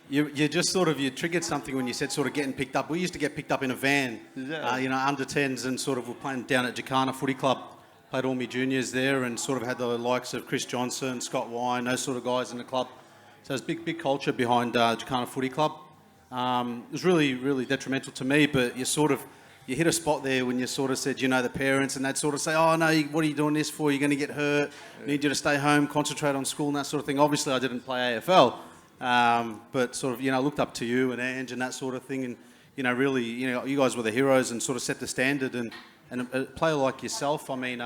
you just sort of, you triggered something when you said sort of getting picked up. We used to get picked up in a van, under 10s, and sort of were playing down at Jacana Footy Club, played all my juniors there, and sort of had the likes of Chris Johnson, Scott Wine, those sort of guys in the club. So there's big culture behind Jacana Footy Club. It was really, really detrimental to me, but you hit a spot there when you sort of said, the parents, and they'd sort of say, oh, no, what are you doing this for? You're going to get hurt. Need you to stay home, concentrate on school and that sort of thing. Obviously, I didn't play AFL, but sort of, looked up to you and Ange and that sort of thing. And, really, you guys were the heroes and sort of set the standard. And a player like yourself, I mean,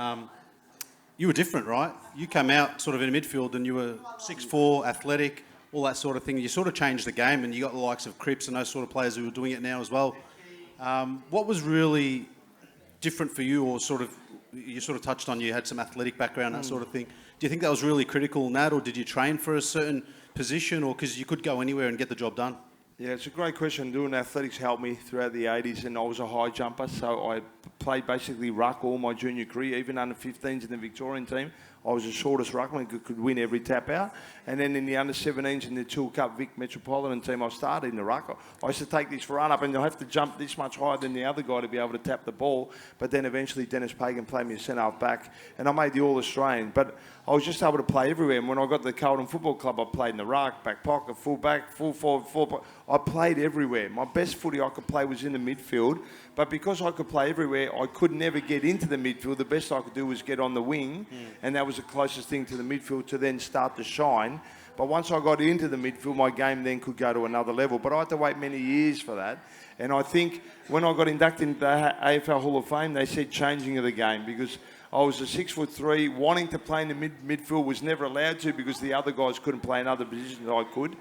you were different, right? You came out sort of in midfield and you were 6'4", athletic, all that sort of thing. You sort of changed the game, and you got the likes of Cripps and those sort of players who are doing it now as well. What was really different for you, or you sort of touched on you had some athletic background, that sort of thing. Do you think that was really critical in that, or did you train for a certain position, or because you could go anywhere and get the job done? Yeah, it's a great question. Doing athletics helped me throughout the 80s, and I was a high jumper, so I played basically ruck all my junior career, even under 15s in the Victorian team. I was the shortest ruckman, could win every tap out. And then in the under-17s in the Tool Cup Vic Metropolitan team, I started in the ruck. I used to take this run up, and you'll have to jump this much higher than the other guy to be able to tap the ball. But then eventually Dennis Pagan played me a centre-half back, and I made the All-Australian. But I was just able to play everywhere. And when I got to the Carlton Football Club, I played in the ruck, back pocket, full back, full forward, full back. I played everywhere. My best footy I could play was in the midfield. But because I could play everywhere, I could never get into the midfield. The best I could do was get on the wing, and that was the closest thing to the midfield to then start to shine. But once I got into the midfield, my game then could go to another level. But I had to wait many years for that. And I think when I got inducted into the AFL Hall of Fame, they said changing of the game, because I was a 6'3", wanting to play in the midfield, was never allowed to because the other guys couldn't play in other positions I could.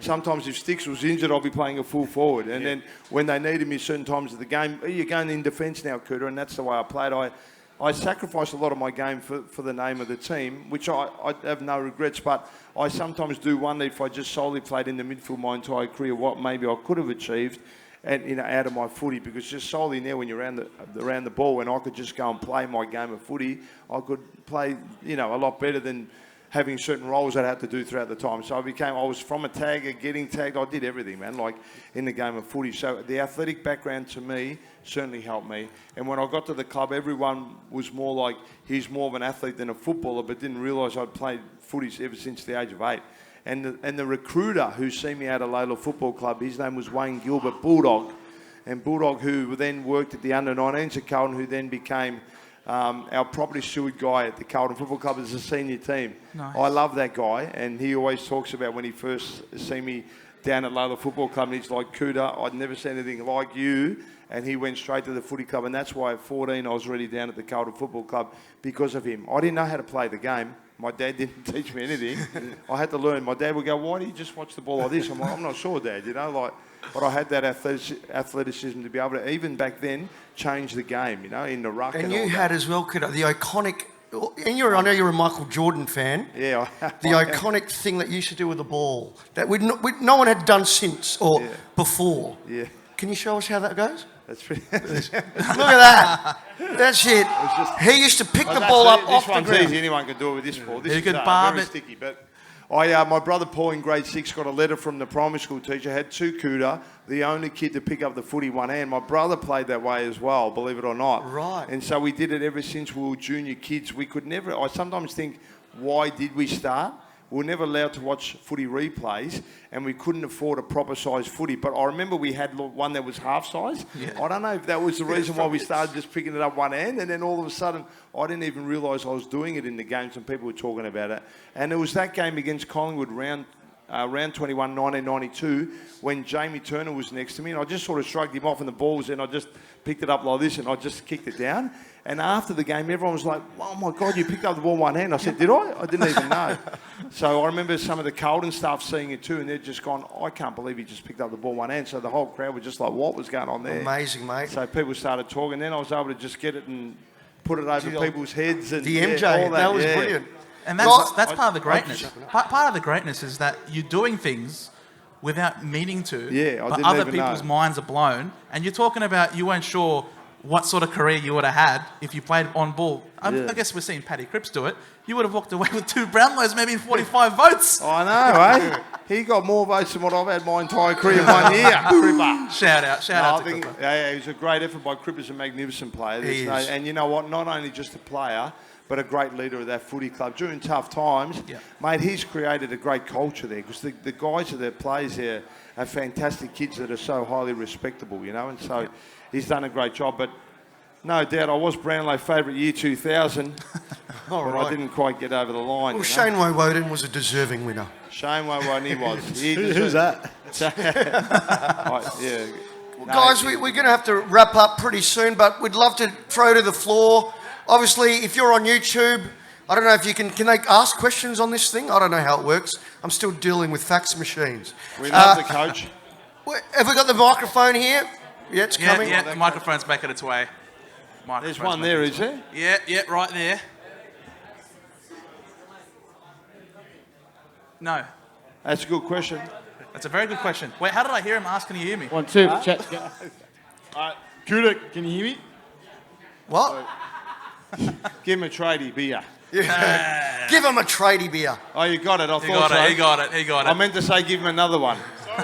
Sometimes if Sticks was injured, I'd be playing a full forward. And then when they needed me certain times of the game, you're going in defence now, Kouta, and that's the way I played. I sacrificed a lot of my game for the name of the team, which I have no regrets, but I sometimes do wonder if I just solely played in the midfield my entire career, what maybe I could have achieved and out of my footy, because just solely now when you're around the ball, when I could just go and play my game of footy, I could play a lot better than having certain roles that I had to do throughout the time. So I was from a tagger, getting tagged, I did everything, man, like in the game of footy. So the athletic background to me certainly helped me. And when I got to the club, everyone was more like, he's more of an athlete than a footballer, but didn't realise I'd played footy ever since the age of 8. And the recruiter who seen me out of Layla Football Club, his name was Wayne Gilbert, Bulldog. And Bulldog, who then worked at the under-19s at Carlton, who then became our property steward guy at the Carlton Football Club as a senior team. Nice. I love that guy, and he always talks about when he first seen me down at Layla Football Club, and he's like, Kouta, I'd never seen anything like you. And he went straight to the footy club, and that's why at 14 I was already down at the Carlton Football Club because of him. I didn't know how to play the game. My dad didn't teach me anything. I had to learn. My dad would go, why do you just watch the ball like this? I'm like, I'm not sure, Dad, but I had that athleticism to be able to, even back then, change the game, in the ruck. And you had as well, Kouta, the iconic, and I know you're a Michael Jordan fan. Yeah. The iconic thing that you used to do with the ball that no one had done since or before. Yeah. Can you show us how that goes? That's pretty. Look at that. That's it. He used to pick the ball up off the ground. This one's easy. Anyone can do it with this ball. This You is could barb very it. sticky. But my brother Paul in grade 6 got a letter from the primary school teacher. Had 2 Kouta, the only kid to pick up the footy one hand. My brother played that way as well, believe it or not. Right. And so we did it ever since we were junior kids. We could never. I sometimes think, why did we start? we were never allowed to watch footy replays, and we couldn't afford a proper size footy. But I remember we had one that was half size. Yeah. I don't know if that was the reason why we started just picking it up one hand, and then all of a sudden I didn't even realise I was doing it in the games, and people were talking about it. And it was that game against Collingwood round 21, 1992, when Jamie Turner was next to me, and I just sort of shrugged him off, and the ball was in. I just picked it up like this, and I just kicked it down. And after the game, everyone was like, "Oh my God, you picked up the ball one hand." I said, "Did I? I didn't even know." So I remember some of the Carlton staff seeing it too, and they'd just gone, "I can't believe he just picked up the ball one hand." So the whole crowd was just like, "What was going on there?" Amazing, mate. So people started talking. Then I was able to just get it and put it over people's heads. And The MJ, all that was brilliant. And that's part of the greatness. Part of the greatness is that you're doing things without meaning to, Yeah, I but didn't other even people's know. minds are blown. And you're talking about you weren't sure what sort of career you would have had if you played on ball. I guess we're seeing Paddy Cripps do it. You would have walked away with 2 Brownlows, maybe 45 votes. I know, eh? He got more votes than what I've had my entire career in 1 year. Cripper. Shout out I to think, Kouta. yeah, it was a great effort by Cripper. He's a magnificent player. And you know what? Not only just a player, but a great leader of that footy club. During tough times, mate, he's created a great culture there, because the guys that are players there are fantastic kids that are so highly respectable, you know, and so he's done a great job. But no doubt, I was Brownlow favourite year 2000, but I didn't quite get over the line. Well, Shane Woden was a deserving winner. Shane Woden, he was. Who's that? Yeah. Well, guys, we're going to have to wrap up pretty soon, but we'd love to throw to the floor. Obviously, if you're on YouTube, I don't know if you can they ask questions on this thing? I don't know how it works. I'm still dealing with fax machines. We love the coach. Have we got the microphone here? Yeah, it's coming. Yeah, the microphone's back at its way. There's one there, is there? Yeah, right there. No. That's a good question. That's a very good question. Wait, how did I hear him ask? Can you hear me? 1, 2, chat. Kouta, can you hear me? What? Give him a tradie beer. Yeah. Give him a tradie beer. Oh, you got it. I He thought got so. it. He got it. He got it. I meant to say give him another one. So,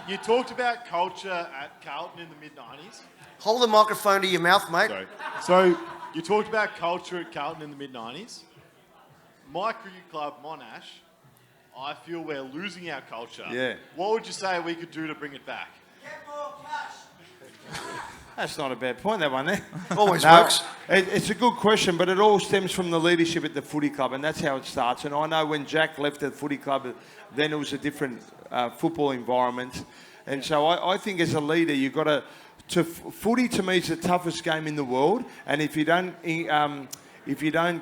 you talked about culture at Carlton in the mid-90s. Hold the microphone to your mouth, mate. Sorry. So, you talked about culture at Carlton in the mid-90s. My cricket club, Monash, I feel we're losing our culture. Yeah. What would you say we could do to bring it back? That's not a bad point, that one there. Always works. It's a good question, but it all stems from the leadership at the footy club, and that's how it starts. And I know when Jack left the footy club, then it was a different football environment. And so I think as a leader, you've got to... Footy to me is the toughest game in the world, and if you don't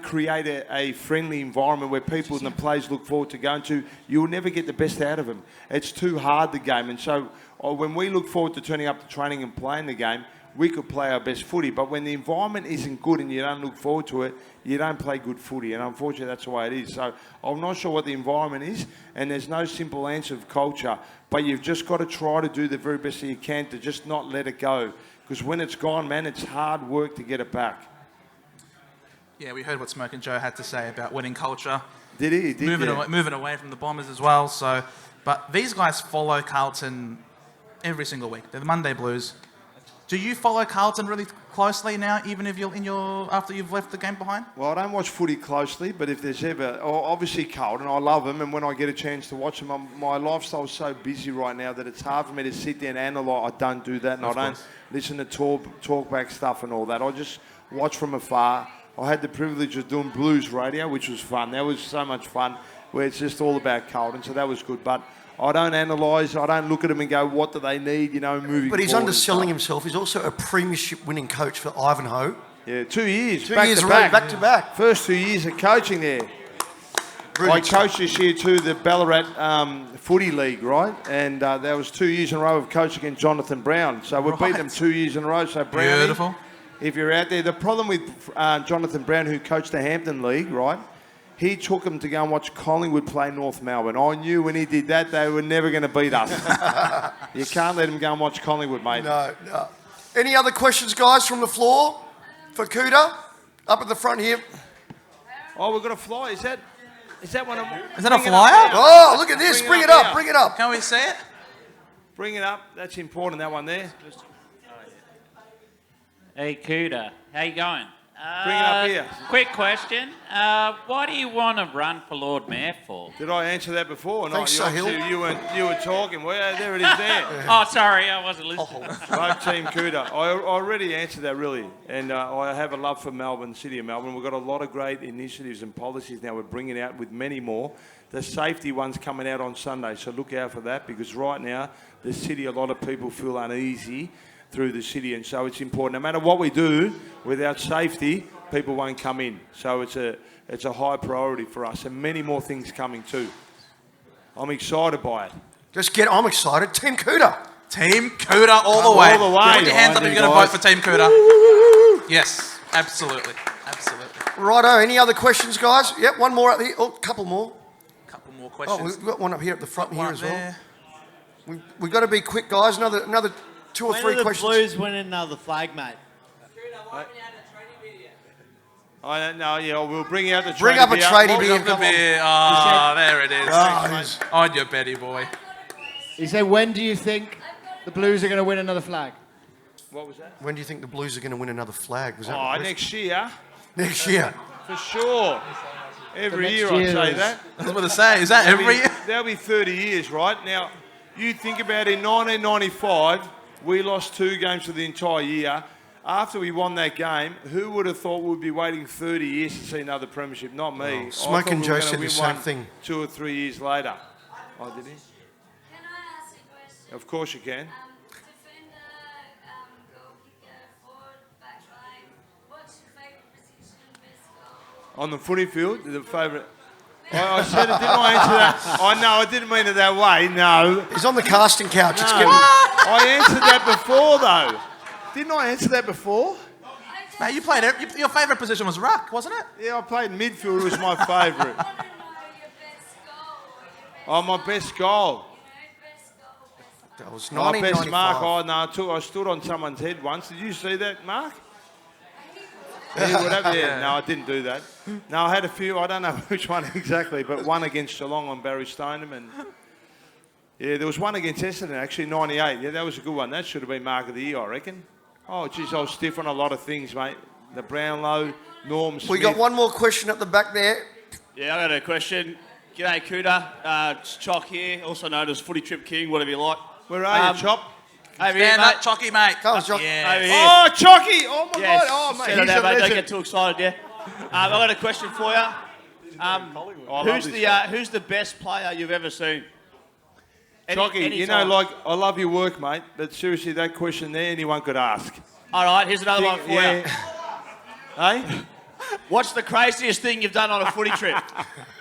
create a friendly environment where people and the players look forward to going to, you'll never get the best out of them. It's too hard, the game. And so when we look forward to turning up to training and playing the game, we could play our best footy. But when the environment isn't good and you don't look forward to it, you don't play good footy. And unfortunately, that's the way it is. So I'm not sure what the environment is, and there's no simple answer of culture. But you've just got to try to do the very best that you can to just not let it go. Because when it's gone, man, it's hard work to get it back. Yeah, we heard what Smoking Joe had to say about winning culture. Did he? Moving away from the Bombers as well. So, but these guys follow Carlton every single week. They're the Monday Blues. Do you follow Carlton really closely now, even if you're after you've left the game behind? Well, I don't watch footy closely, but if there's ever... Obviously Carlton, I love them, and when I get a chance to watch them, my lifestyle's so busy right now that it's hard for me to sit there and analyse. I don't do that, and I don't listen to talkback stuff and all that. I just watch from afar. I had the privilege of doing Blues radio, which was fun. That was so much fun, where it's just all about Carlton, so that was good. But I don't analyse. I don't look at them and go, what do they need, moving But he's forward underselling himself. He's also a premiership winning coach for Ivanhoe. Yeah, 2 years. 2 back years to running, back. back to back. First 2 years of coaching there. Brilliant. I coached this year too, the Ballarat Footy League, right? And that was 2 years in a row of coaching against Jonathan Brown. So we've beaten them 2 years in a row. So Brownie, Beautiful. if you're out there, the problem with Jonathan Brown, who coached the Hampton League, right? He took them to go and watch Collingwood play North Melbourne. I knew when he did that, they were never going to beat us. You can't let them go and watch Collingwood, mate. No. Any other questions, guys, from the floor for Kouta? Up at the front here. Oh, we've got a fly. Is that one of them? Is that a flyer? Oh, look at this. Bring it up. Bring it up. Can we see it? Bring it up. That's important, that one there. Hey, Kouta. How you going? Bring it up here. Quick question. What do you want to run for Lord Mayor for? Did I answer that before or not? Thanks, Sahil. You were talking. Well, there it is there. Oh, sorry, I wasn't listening. Vote Team Kouta. I already answered that really. And I have a love for Melbourne, City of Melbourne. We've got a lot of great initiatives and policies now we're bringing out with many more. The safety one's coming out on Sunday, so look out for that because right now, the city, a lot of people feel uneasy through the city, and so it's important. No matter what we do, without safety, people won't come in. So it's a high priority for us, and many more things coming too. I'm excited by it. I'm excited. Team Kouta. Team Kouta all the way. All the way. Put your hands up if you're going to vote for Team Kouta. Yes, absolutely. Absolutely. Righto, any other questions, guys? Yep, one more out there. Oh, a couple more. Couple more questions. Oh, we've got one up here at the front here as well. There. We've got to be quick, guys. Another 2 or 3 questions. When are the Blues winning another flag, mate? I don't know. Yeah, we'll bring out the Bring tradie up a beer. tradie Bring beer. up the beer. Oh, there it is. Oh, On your Betty boy. He said, when do you think the Blues are going to win another flag? What was that? when do you think the Blues are going to win another flag? Was that the Oh, question? next year, Next year. for sure. Every next year I year say is- that. I was going to say, is that every year? That'll be 30 years, right? Now, you think about in 1995, we lost 2 games for the entire year. After we won that game, who would have thought we'd be waiting 30 years to see another premiership? Not me. Smoke and I thought we Joe were said gonna the win same one thing. 2 or 3 years later. Oh, did he? Can I ask a question? Of course you can. Defender, goal kicker, forward, back line. What's your favourite position and best goal? On the footy field, the favourite. I said it, didn't I answer that? Oh, no, I didn't mean it that way, no. He's on the casting couch. It's No. getting... I answered that before, though. Didn't I answer that before? Mate, you played it. Your favourite position was ruck, wasn't it? Yeah, I played midfield. It was my favourite. I want to know your best goal or your best Oh, my best goal. best goal, best That was My best 1995. mark. Oh, no, I stood on someone's head once. Did you see that, Mark? Yeah, whatever. Yeah, no, I didn't do that. No, I had a few. I don't know which one exactly, but one against Geelong on Barry Stoneham, and yeah, there was one against Essendon actually, 98. Yeah, that was a good one. That should have been Mark of the Year, I reckon. Oh, geez, I was stiff on a lot of things, mate. The Brownlow, Norm Smith. We got one more question at the back there. Yeah, I got a question. G'day, Kouta. It's Chock here, also known as Footy Trip King, whatever you like. Where are you, Chop? Over here, Stand mate. up, Chalky, mate. Come on, Jock. Yeah. Over here. Oh, Chalky! Oh, my Yes, God. Oh, mate, settle he's down, a mate. Don't legend. get too excited, yeah. I've got a question for you. Oh, I love this guy. Who's the best player you've ever seen? Chalky, you know, time. like, I love your work, mate, but seriously, that question there, anyone could ask. All right, here's another one for you. Hey? What's the craziest thing you've done on a footy trip?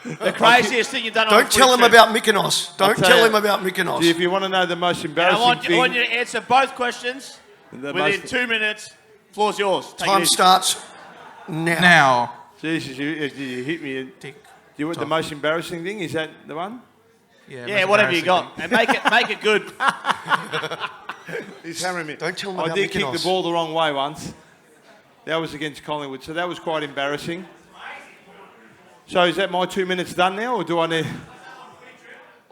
The craziest thing you've done on a Don't footy tell him trip. about Mykonos. Don't tell tell you. him about Mykonos. If you want to know the most And embarrassing I want thing... you to answer both questions the within most- 2 minutes. Floor's yours. Take it Time easy. starts now. Now. Jesus, you hit me. Do you want the most embarrassing thing? Is that the one? Yeah, whatever you got. And make it good. He's hammering me. Don't tell him I about did kick the Mykonos. ball the wrong way once. That was against Collingwood, so that was quite embarrassing. So is that my 2 minutes done now, or do I need...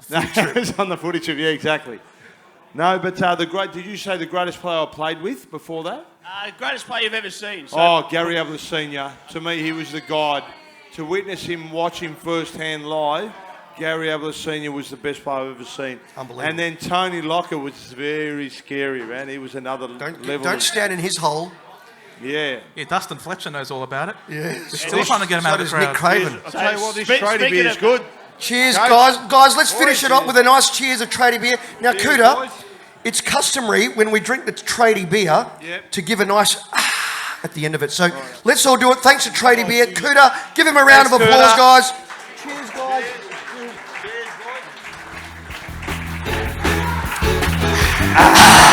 No, it's on the footy trip, yeah, exactly. No, but did you say the greatest player I played with before that? Greatest player you've ever seen. So Oh, Gary Ablett Senior. To me, he was the guide. To witness him, watch him firsthand live, Gary Ablett Senior was the best player I've ever seen. Unbelievable. And then Tony Locker was very scary, man. He was another level. Don't stand in his hole. Yeah. Yeah, Dustin Fletcher knows all about it. Yeah. Still trying to get him So out of does the Nick crowd. Craven. I'll tell you what, this Speaking tradie beer is of- good. Cheers, Guys. guys. Let's finish it up with a nice cheers of tradie beer. Now, Cheers, Kouta, boys. it's customary when we drink the tradie beer Yep. to give a nice at the end of it. So let's all do it. Thanks to tradie beer. Kouta, give him a round of Thanks, applause, Kouta. guys. Cheers, guys. Cheers, boys.